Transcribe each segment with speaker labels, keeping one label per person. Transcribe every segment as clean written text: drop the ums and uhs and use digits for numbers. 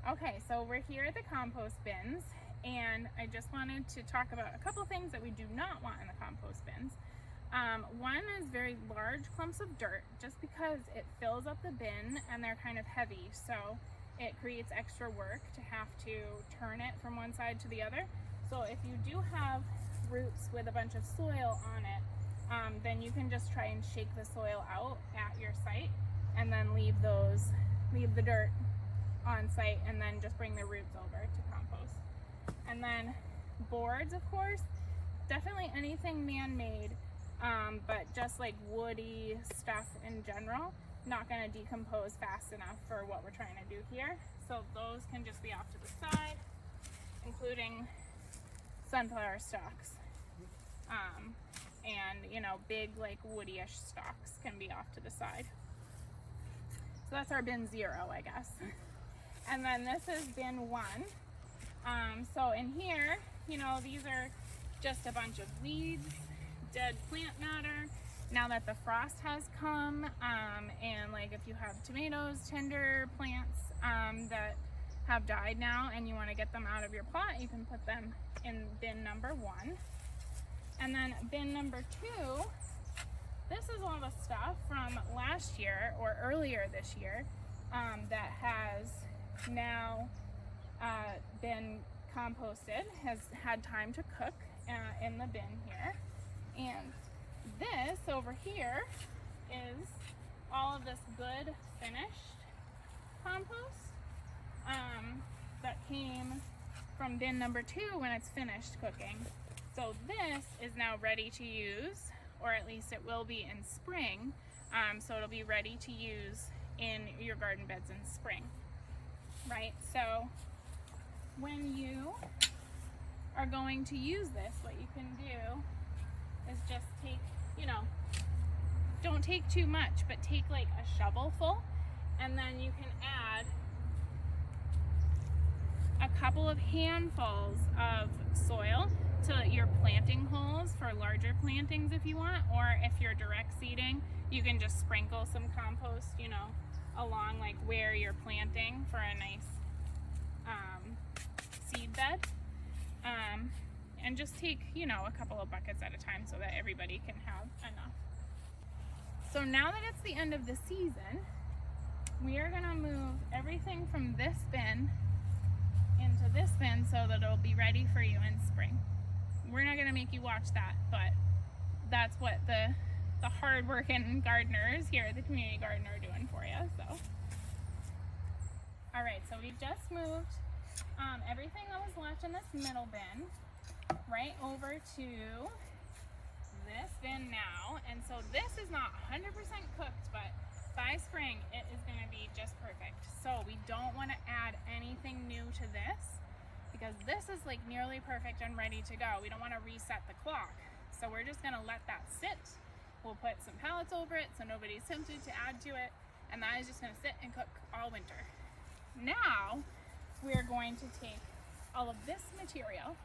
Speaker 1: Okay, so we're here at the compost bins, and I just wanted to talk about a couple things that we do not want in the compost bins. One is very large clumps of dirt, just because it fills up the bin and they're kind of heavy, so it creates extra work to have to turn it from one side to the other. So if you do have roots with a bunch of soil on it, then you can just try and shake the soil out at your site and then leave the dirt on site, and then just bring the roots over to compost. And then boards, of course, definitely anything man-made, but just like woody stuff in general, not going to decompose fast enough for what we're trying to do here. So those can just be off to the side, including sunflower stalks. And big like woody-ish stalks can be off to the side. So that's our bin 0, I guess. And then this is bin 1. So in here, these are just a bunch of weeds, dead plant matter. Now that the frost has come, and like if you have tomatoes, tender plants that have died now and you want to get them out of your plot, you can put them in bin number 1. And then bin number 2, this is all the stuff from last year or earlier this year that has now been composted, has had time to cook in the bin here. And this over here is all of this good finished compost that came from bin number 2 when it's finished cooking. So this is now ready to use, or at least it will be in spring. So it'll be ready to use in your garden beds in spring. Right, so when you are going to use this, what you can do is just take, don't take too much, but take like a shovelful, and then you can add a couple of handfuls of soil to your planting holes for larger plantings if you want, or if you're direct seeding, you can just sprinkle some compost, along like where you're planting for a nice seed bed, and just take a couple of buckets at a time so that everybody can have enough. So now that it's the end of the season, we are going to move everything from this bin into this bin so that it'll be ready for you in spring. We're not going to make you watch that, but that's what the hard-working gardeners here at the Community Garden are doing for you. So, all right, so we just moved everything that was left in this middle bin right over to this bin now. And so this is not 100% cooked, but by spring it is going to be just perfect. So we don't want to add anything new to this, because this is like nearly perfect and ready to go. We don't want to reset the clock. So we're just going to let that sit. We'll put some pallets over it so nobody's tempted to add to it, and that is just going to sit and cook all winter. Now we're going to take all of this material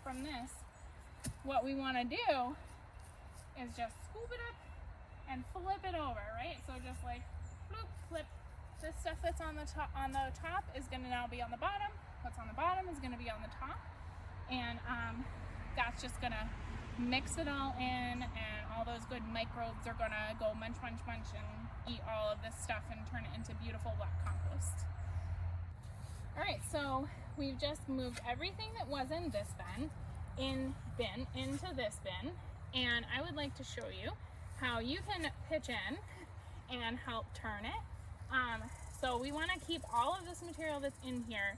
Speaker 1: from this. What we want to do is just scoop it up and flip it over, right? So just like bloop, flip. This stuff that's on the top is going to now be on the bottom. What's on the bottom is going to be on the top, and that's just going to mix it all in, and all those good microbes are going to go munch, munch, munch and eat all of this stuff and turn it into beautiful black compost. All right, so we've just moved everything that was in this bin into this bin, and I would like to show you how you can pitch in and help turn it. So we want to keep all of this material that's in here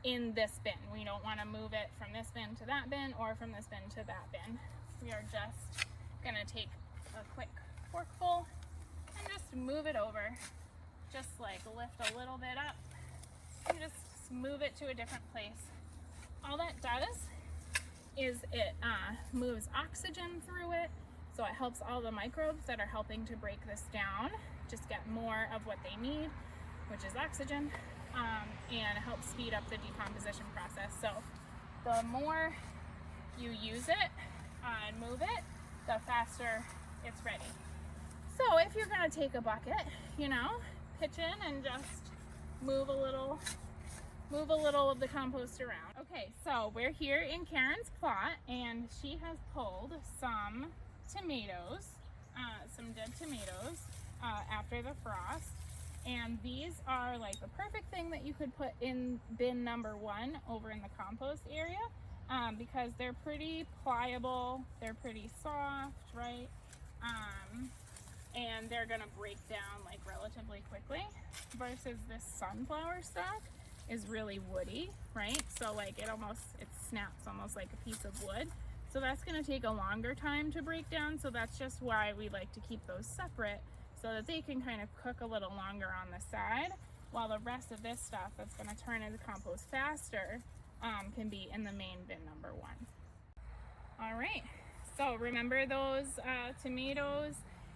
Speaker 1: in this bin. We don't want to move it from this bin to that bin or from this bin to that bin. We are just going to take a quick forkful and just move it over. Just like lift a little bit up and just move it to a different place. All that does is it moves oxygen through it, so it helps all the microbes that are helping to break this down just get more of what they need, which is oxygen, and help speed up the decomposition process. So the more you use it and move it, the faster it's ready. So if you're going to take a bucket, pitch in and just move a little of the compost around. Okay, so we're here in Karen's plot, and she has pulled some tomatoes, some dead tomatoes after the frost. And these are like the perfect thing that you could put in bin number 1 over in the compost area, because they're pretty pliable, they're pretty soft, right? And they're gonna break down like relatively quickly, versus this sunflower stalk is really woody, right? So like it snaps almost like a piece of wood. So that's gonna take a longer time to break down. So that's just why we like to keep those separate, so that they can kind of cook a little longer on the side, while the rest of this stuff that's gonna turn into compost faster can be in the main bin number 1. All right, so remember those tomatoes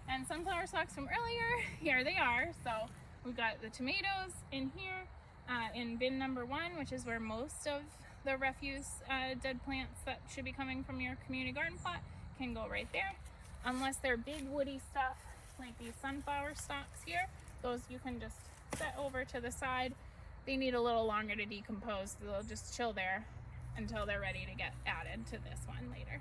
Speaker 1: and sunflower stalks from earlier? Here they are. So we've got the tomatoes in here in bin number 1, which is where most of the refuse dead plants that should be coming from your community garden plot can go right there. Unless they're big woody stuff like these sunflower stalks here, those you can just set over to the side. They need a little longer to decompose, so they'll just chill there until they're ready to get added to this one later.